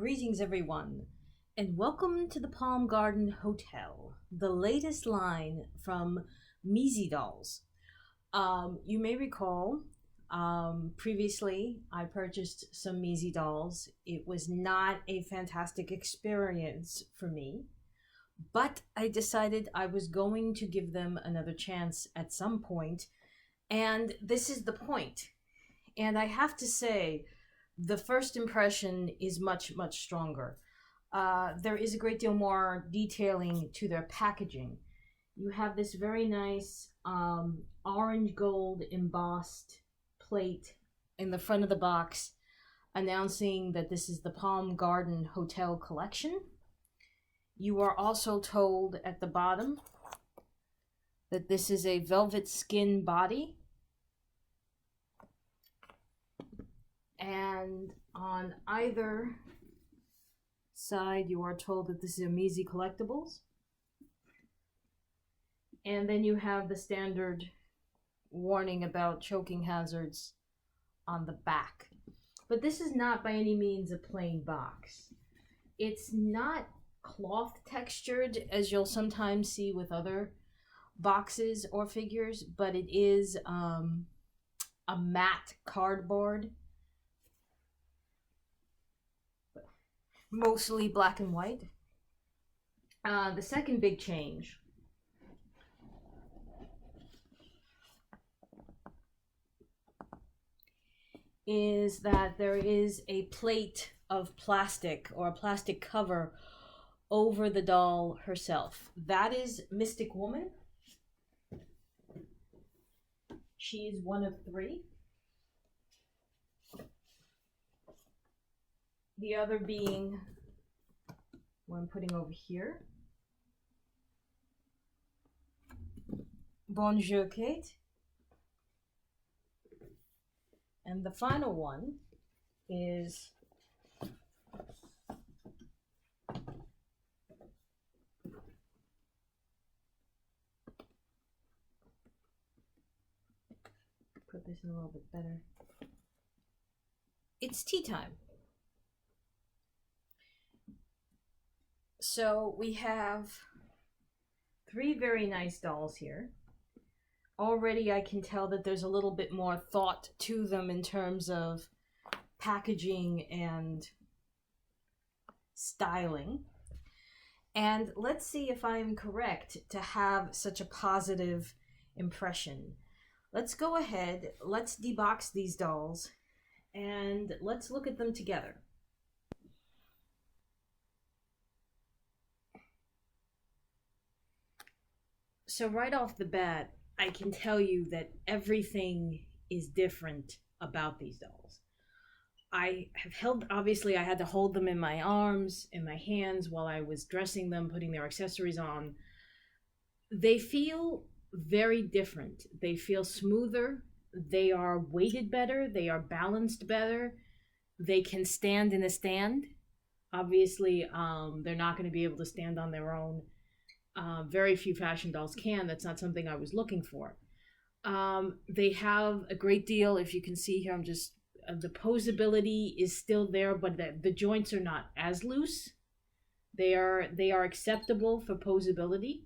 Greetings, everyone, and welcome to the Palm Garden Hotel, the latest line from Mizi dolls. You may recall, previously I purchased some Mizi dolls. It was not a fantastic experience for me, but I decided I was going to give them another chance at some point, and this is the point. And I have to say, the first impression is much, much stronger. There is a great deal more detailing to their packaging. You have this very nice orange gold embossed plate in the front of the box announcing that this is the Palm Garden Hotel collection. You are also told at the bottom that this is a velvet skin body. And on either side, you are told that this is a Mizi Collectibles. And then you have the standard warning about choking hazards on the back. But this is not by any means a plain box. It's not cloth textured, as you'll sometimes see with other boxes or figures, but it is a matte cardboard. Mostly black and white. The second big change is that there is a plate of plastic or a plastic cover over the doll herself. That is Mystic Woman. She is one of three. The other being what I'm putting over here. Bonjour Kate. And the final one is put this in a little bit better. It's tea time. So we have three very nice dolls here. Already I can tell that there's a little bit more thought to them in terms of packaging and styling. And let's see if I am correct to have such a positive impression. Let's go ahead, let's debox these dolls, and let's look at them together. So right off the bat, I can tell you that everything is different about these dolls. I had to hold them in my arms, in my hands while I was dressing them, putting their accessories on. They feel very different. They feel smoother. They are weighted better. They are balanced better. They can stand in a stand. Obviously, they're not going to be able to stand on their own. Very few fashion dolls can. That's not something I was looking for. They have a great deal, if you can see here, the posability is still there, but the joints are not as loose. They are acceptable for posability.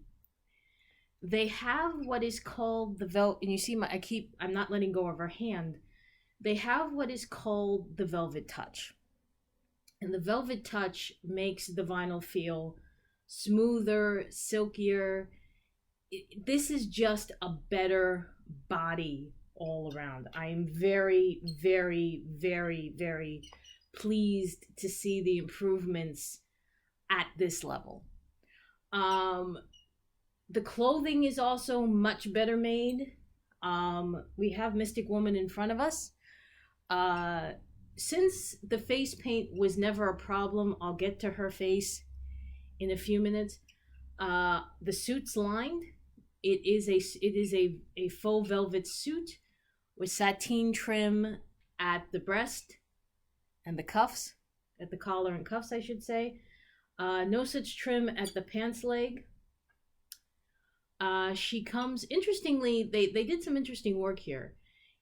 They have what is called the velvet, and you see I'm not letting go of her hand. They have what is called the velvet touch. And the velvet touch makes the vinyl feel smoother, silkier. This is just a better body all around. I am very, very, very, very pleased to see the improvements at this level. The clothing is also much better made. We have Mystic Woman in front of us. Since the face paint was never a problem, I'll get to her face in a few minutes. The suit's lined. It is a faux velvet suit with sateen trim at the breast and the cuffs, at the collar and cuffs, I should say. No such trim at the pants leg. She comes, interestingly, they did some interesting work here.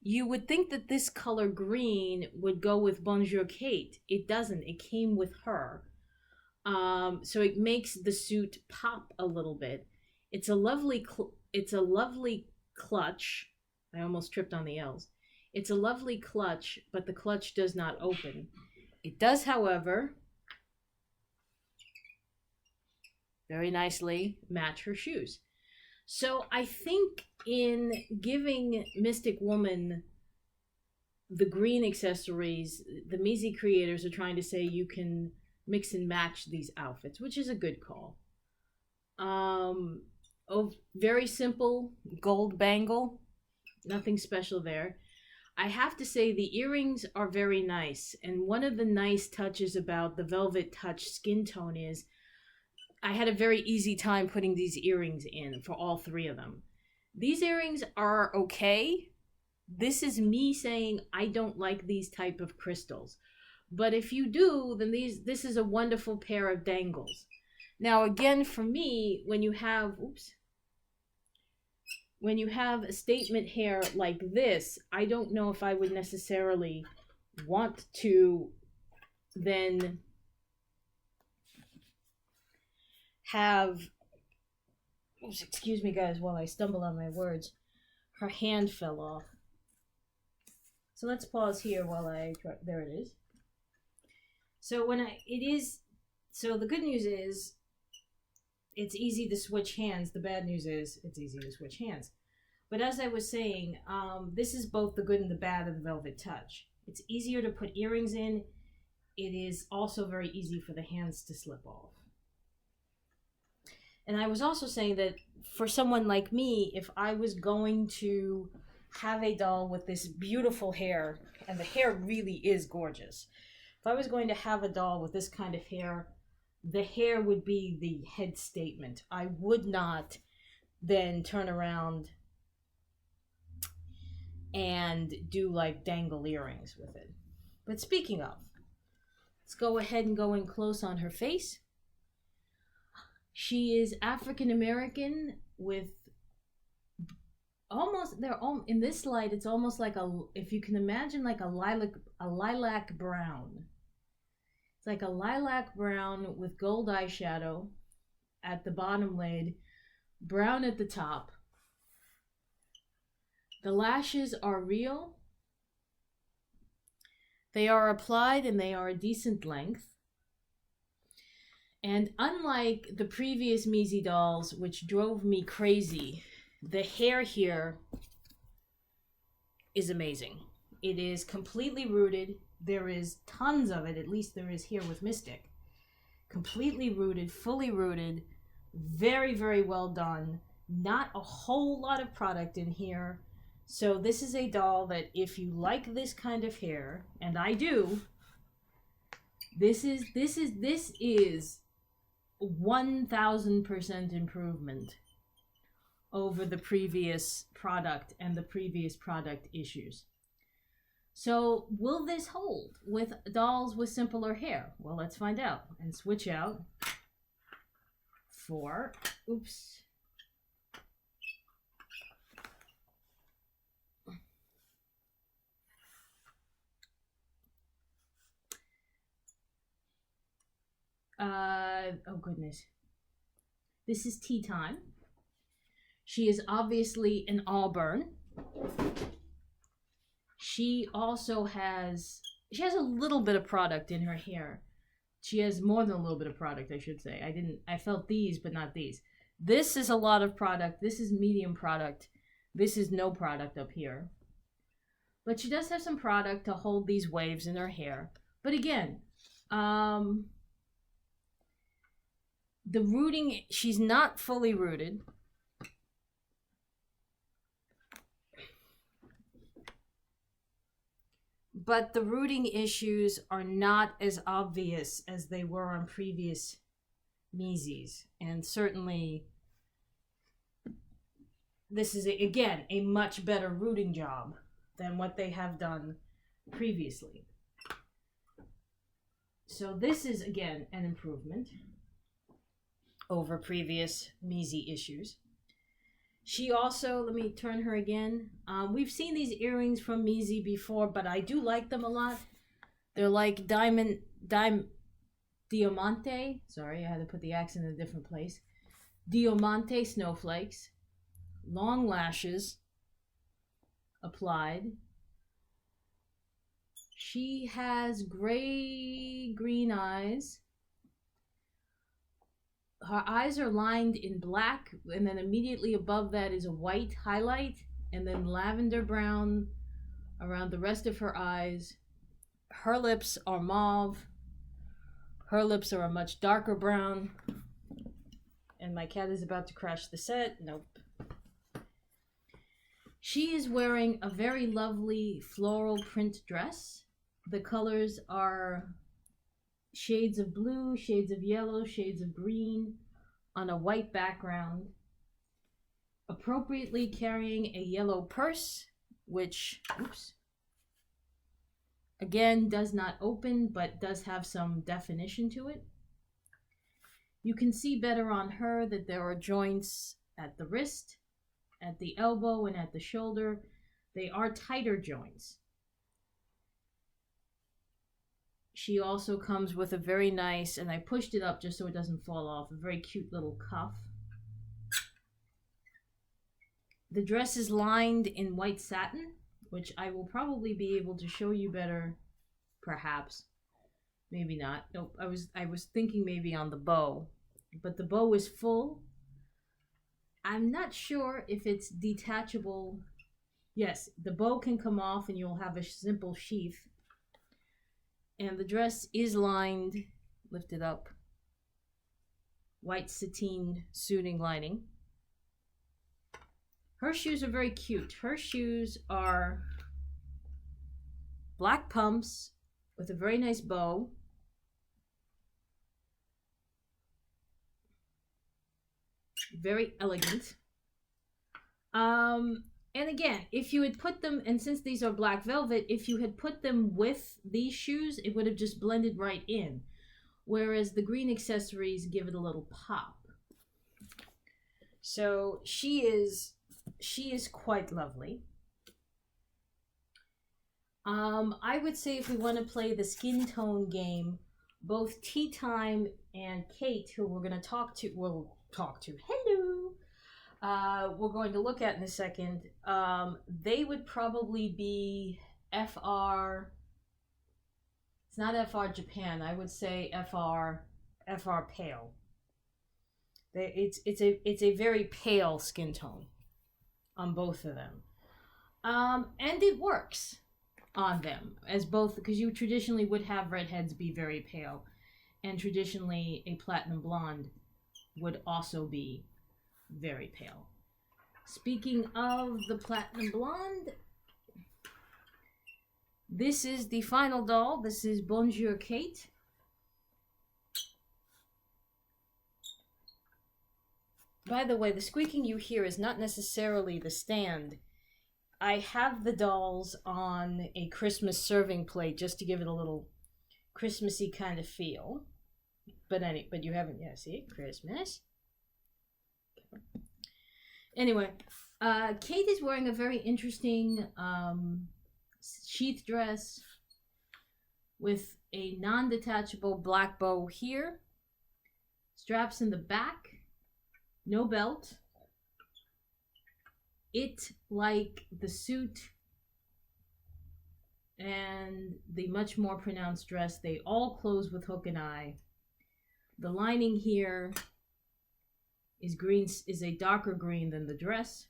You would think that this color green would go with Bonjour Kate. It doesn't. It came with her. So it makes the suit pop a little bit. It's a lovely clutch. I almost tripped on the L's. It's a lovely clutch, but the clutch does not open. It does, however, very nicely match her shoes. So I think in giving Mystic Woman the green accessories, the Mizi creators are trying to say you can mix and match these outfits, which is a good call. Very simple gold bangle, nothing special there. I have to say the earrings are very nice, and one of the nice touches about the Velvet Touch skin tone is I had a very easy time putting these earrings in for all three of them. These earrings are okay. This is me saying I don't like these type of crystals. But if you do, then this is a wonderful pair of dangles. Now again, for me, when you have a statement hair like this, I don't know if I would necessarily want to then have, excuse me guys while I stumble on my words, her hand fell off. So let's pause here while I try, there it is. So so the good news is it's easy to switch hands. The bad news is it's easy to switch hands. But as I was saying, this is both the good and the bad of the Velvet Touch. It's easier to put earrings in. It is also very easy for the hands to slip off. And I was also saying that for someone like me, if I was going to have a doll with this beautiful hair, and the hair really is gorgeous, if I was going to have a doll with this kind of hair, the hair would be the head statement. I would not then turn around and do like dangle earrings with it. But speaking of, let's go ahead and go in close on her face. She is African American with almost, in this light, it's almost like if you can imagine like a lilac brown. It's like a lilac brown with gold eyeshadow at the bottom lid, brown at the top. The lashes are real. They are applied and they are a decent length. And unlike the previous Mizi dolls, which drove me crazy, the hair here is amazing. It is completely rooted. There is tons of it, at least there is here with Mystic. Completely rooted, fully rooted, very, very well done. Not a whole lot of product in here. So this is a doll that if you like this kind of hair, and I do, this is 1000% improvement over the previous product and the previous product issues. So will this hold with dolls with simpler hair? Well, let's find out and switch out for, oops. Oh goodness. This is Tea Time. She is obviously an auburn. She also has a little bit of product in her hair. She has more than a little bit of product, I should say. I felt these, but not these. This is a lot of product. This is medium product. This is no product up here. But she does have some product to hold these waves in her hair. But again, the rooting, she's not fully rooted. But the rooting issues are not as obvious as they were on previous Mizis. And certainly, this is, again, a much better rooting job than what they have done previously. So this is, again, an improvement over previous Mizi issues. She also, let me turn her again. We've seen these earrings from Mizi before, but I do like them a lot. They're like diamante. Sorry, I had to put the accent in a different place. Diamante snowflakes, long lashes applied. She has gray green eyes. Her eyes are lined in black, and then immediately above that is a white highlight, and then lavender brown around the rest of her eyes. Her lips are mauve. Her lips are a much darker brown. And my cat is about to crash the set. Nope. She is wearing a very lovely floral print dress. The colors are shades of blue, shades of yellow, shades of green on a white background. Appropriately carrying a yellow purse, which, oops, again, does not open, but does have some definition to it. You can see better on her that there are joints at the wrist, at the elbow, and at the shoulder. They are tighter joints. She also comes with a very nice, and I pushed it up just so it doesn't fall off, a very cute little cuff. The dress is lined in white satin, which I will probably be able to show you better, perhaps. Maybe not. Nope, I was thinking maybe on the bow, but the bow is full. I'm not sure if it's detachable. Yes, the bow can come off and you'll have a simple sheath. And the dress is lined, lifted up, white sateen suiting lining. Her shoes are very cute. Her shoes are black pumps with a very nice bow. Very elegant. And again, if you had put them, and since these are black velvet, if you had put them with these shoes, it would have just blended right in. Whereas the green accessories give it a little pop. So she is quite lovely. I would say if we want to play the skin tone game, both Tea Time and Kate, who we're going to talk to, hello, we're going to look at in a second, they would probably be FR, it's not FR Japan, I would say FR pale. It's a very pale skin tone on both of them. And it works on them as both, because you traditionally would have redheads be very pale, and traditionally a platinum blonde would also be very pale. Speaking of the platinum blonde, this is the final doll. This is Bonjour Kate. By the way, the squeaking you hear is not necessarily the stand. I have the dolls on a Christmas serving plate just to give it a little Christmassy kind of feel. But you haven't yet. See, Christmas. Anyway, Kate is wearing a very interesting sheath dress with a non-detachable black bow here, straps in the back, no belt. It, like the suit and the much more pronounced dress, they all close with hook and eye. The lining here is a darker green than the dress.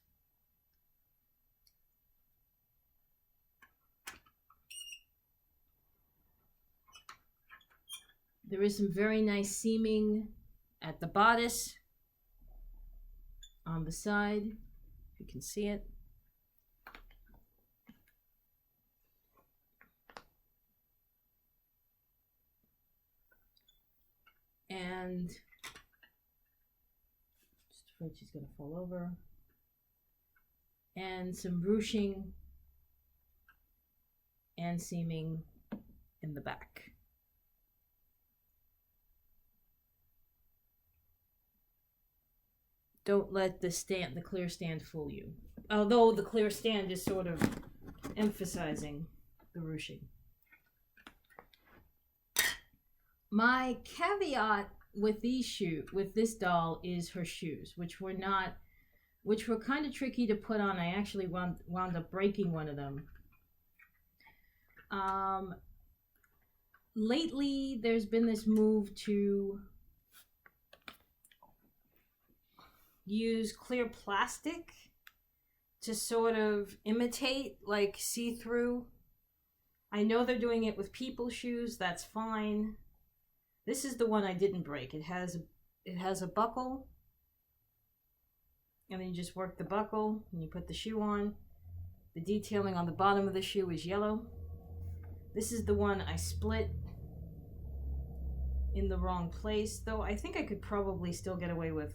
There is some very nice seaming at the bodice, on the side, if you can see it. And just afraid she's going to fall over. And some ruching and seaming in the back. Don't let the clear stand fool you. Although the clear stand is sort of emphasizing the ruching. My caveat with this doll is her shoes, which were kind of tricky to put on. I actually wound up breaking one of them. Lately, there's been this move to use clear plastic to sort of imitate, like, see-through. I know they're doing it with people's shoes. That's fine. This is the one I didn't break. It has a buckle, and then you just work the buckle and you put the shoe on. The detailing on the bottom of the shoe is yellow. This is the one I split in the wrong place, though I think I could probably still get away with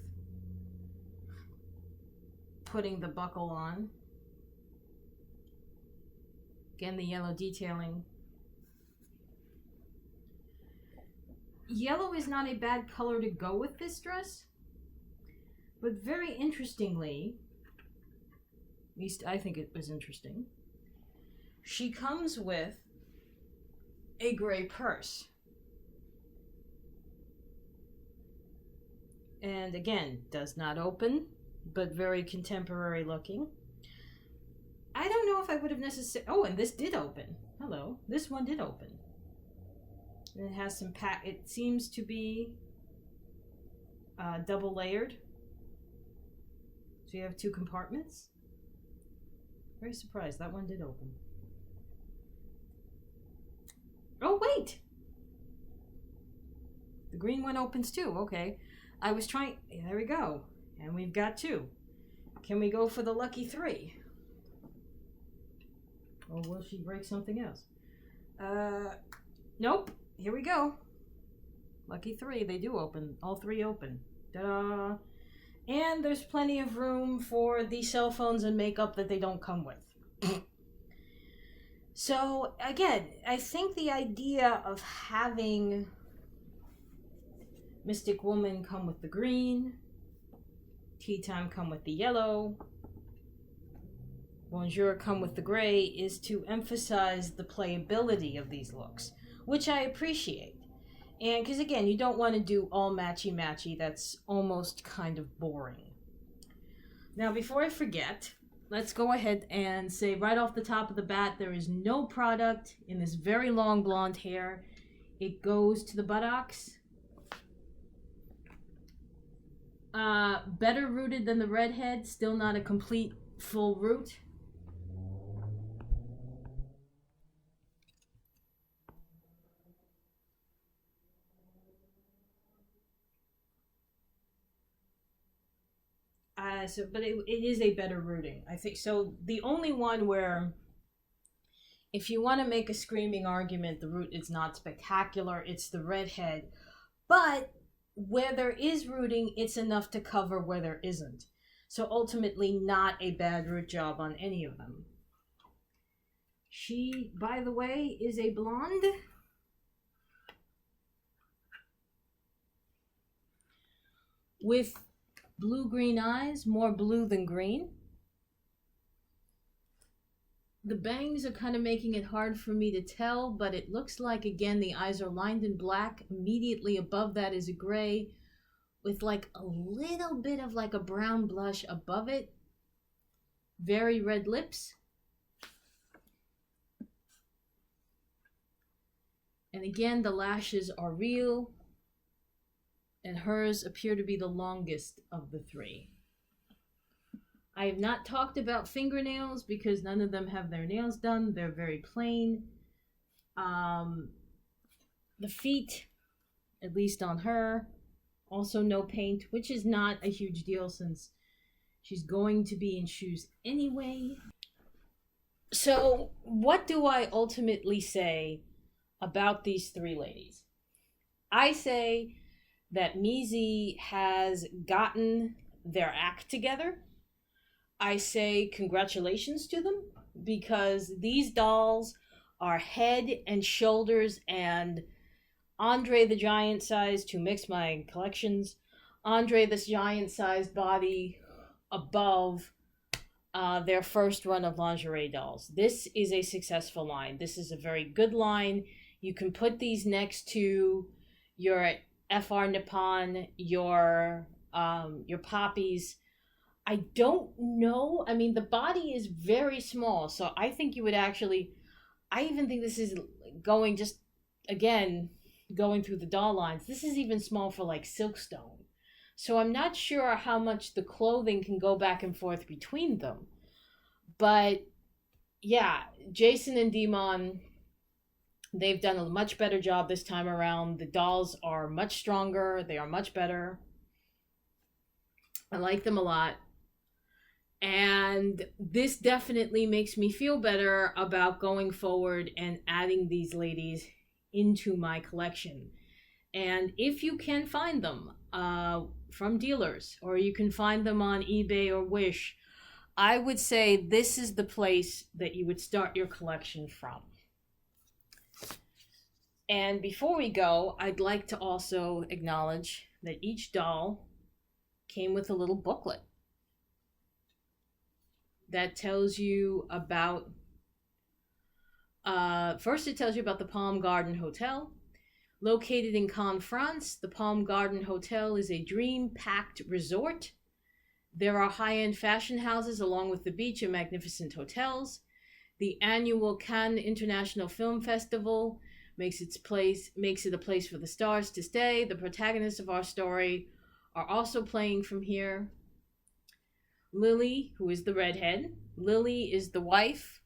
putting the buckle on. Again, the yellow detailing. Yellow is not a bad color to go with this dress, but very interestingly, at least I think it was interesting, she comes with a gray purse. And again, does not open, but very contemporary looking. I don't know if I would have necessarily... Oh, and this did open. Hello. This one did open. And it has some it seems to be double layered. So you have 2 compartments. Very surprised. That one did open. Oh, wait! The green one opens too. Okay. I was trying... There we go. And we've got 2. Can we go for the lucky 3? Or will she break something else? Nope. Here we go. Lucky 3. They do open. All 3 open. Ta-da! And there's plenty of room for the cell phones and makeup that they don't come with. So, again, I think the idea of having Mystic Woman come with the green, Tea Time come with the yellow, Bonjour come with the gray is to emphasize the playability of these looks, which I appreciate. And because, again, you don't want to do all matchy-matchy. That's almost kind of boring. Now, before I forget, let's go ahead and say right off the top of the bat, there is no product in this very long blonde hair. It goes to the buttocks. Better rooted than the redhead, still not a complete full root. But it is a better rooting, I think. So the only one where, if you want to make a screaming argument, the root is not spectacular, it's the redhead. But where there is rooting, it's enough to cover where there isn't. So ultimately, not a bad root job on any of them. She, by the way, is a blonde. With blue-green eyes, more blue than green. The bangs are kind of making it hard for me to tell, but it looks like, again, the eyes are lined in black. Immediately above that is a gray with like a little bit of like a brown blush above it. Very red lips. And again, the lashes are real. And hers appear to be the longest of the 3. I have not talked about fingernails because none of them have their nails done. They're very plain. The feet, at least on her, also no paint, which is not a huge deal since she's going to be in shoes anyway. So, what do I ultimately say about these 3 ladies? I say that Mizi has gotten their act together. I say congratulations to them, because these dolls are head and shoulders and Andre the Giant size, to mix my collections, Andre, this giant-sized body above their first run of lingerie dolls. This is a successful line. This is a very good line. You can put these next to your FR Nippon, your Poppies. I don't know. I mean, the body is very small, so I think you would actually. I even think this is going just again going through the doll lines. This is even small for like Silkstone. So I'm not sure how much the clothing can go back and forth between them. But yeah, Jason and Demon, they've done a much better job this time around. The dolls are much stronger, they are much better. I like them a lot. And this definitely makes me feel better about going forward and adding these ladies into my collection. And if you can find them from dealers, or you can find them on eBay or Wish, I would say this is the place that you would start your collection from. And before we go, I'd like to also acknowledge that each doll came with a little booklet that tells you about, first it tells you about the Palm Garden Hotel. Located in Cannes, France, the Palm Garden Hotel is a dream-packed resort. There are high-end fashion houses along with the beach and magnificent hotels. The annual Cannes International Film Festival makes it a place for the stars to stay. The protagonists of our story are also playing from here. Lily, who is the redhead. Lily is the wife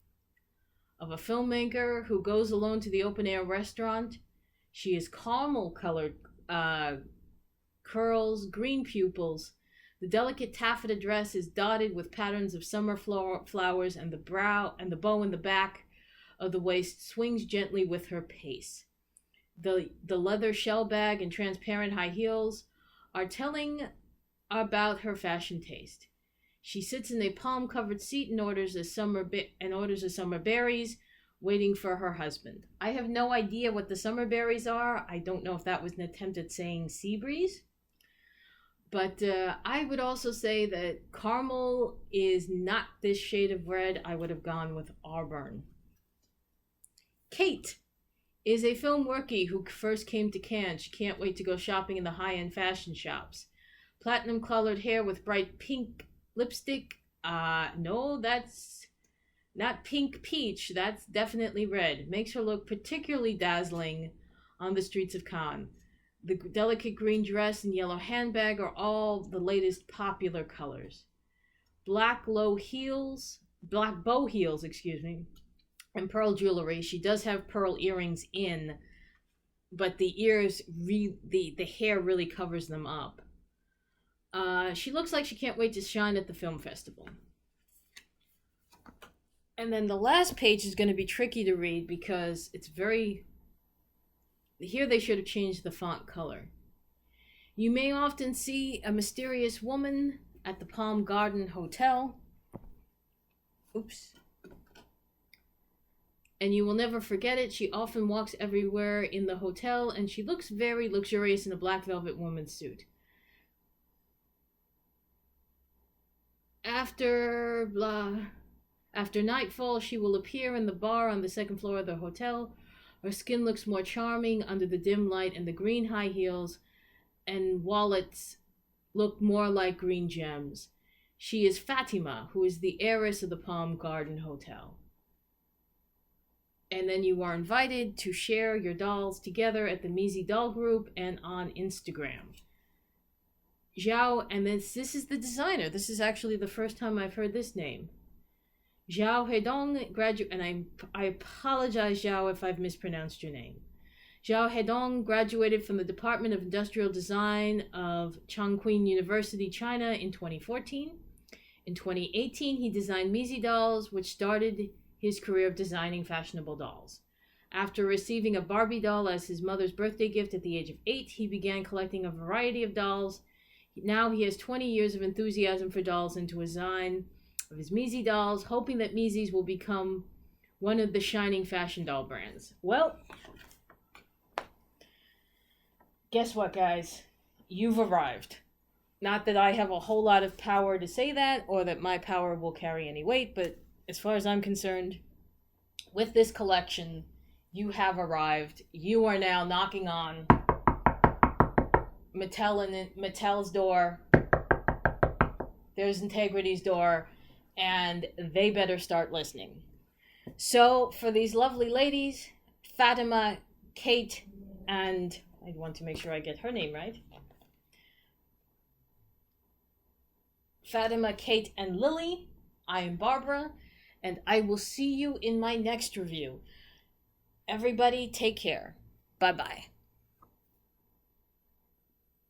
of a filmmaker who goes alone to the open-air restaurant. She has caramel-colored curls, green pupils. The delicate taffeta dress is dotted with patterns of summer flowers, and the bow in the back of the waist swings gently with her pace. The leather shell bag and transparent high heels are telling about her fashion taste. She sits in a palm-covered seat and orders a summer berries, waiting for her husband. I have no idea what the summer berries are. I don't know if that was an attempt at saying sea breeze. But I would also say that caramel is not this shade of red. I would have gone with auburn. Kate is a film workie who first came to Cannes. She can't wait to go shopping in the high-end fashion shops. Platinum-colored hair with bright pink lipstick. No, that's not pink peach. That's definitely red. Makes her look particularly dazzling on the streets of Cannes. The delicate green dress and yellow handbag are all the latest popular colors. Black bow heels, and pearl jewelry. She does have pearl earrings in, but the hair really covers them up. She looks like she can't wait to shine at the film festival. And then the last page is going to be tricky to read because it's very... Here they should have changed the font color. You may often see a mysterious woman at the Palm Garden Hotel. Oops. And you will never forget it. She often walks everywhere in the hotel, and she looks very luxurious in a black velvet woman's suit. After nightfall, she will appear in the bar on the second floor of the hotel. Her skin looks more charming under the dim light, and the green high heels and wallets look more like green gems. She is Fatima, who is the heiress of the Palm Garden Hotel. And then you are invited to share your dolls together at the Mizi doll group and on Instagram. Zhao, and this is the designer. This is actually the first time I've heard this name. Zhao Hedong and I apologize, Zhao, if I've mispronounced your name. Zhao Hedong graduated from the Department of Industrial Design of Chongqing University, China in 2014. In 2018, he designed Mizi dolls, which started his career of designing fashionable dolls. After receiving a Barbie doll as his mother's birthday gift at the age of 8, he began collecting a variety of dolls. Now he has 20 years of enthusiasm for dolls and to design of his Mizi dolls, hoping that Mizi's will become one of the shining fashion doll brands. Well, guess what, guys? You've arrived. Not that I have a whole lot of power to say that, or that my power will carry any weight, but as far as I'm concerned, with this collection, you have arrived. You are now knocking on Mattel's door. There's Integrity's door, and they better start listening. So, for these lovely ladies, Fatima, Kate, and I want to make sure I get her name right. Fatima, Kate, and Lily, I am Barbara, and I will see you in my next review. Everybody, take care. Bye-bye.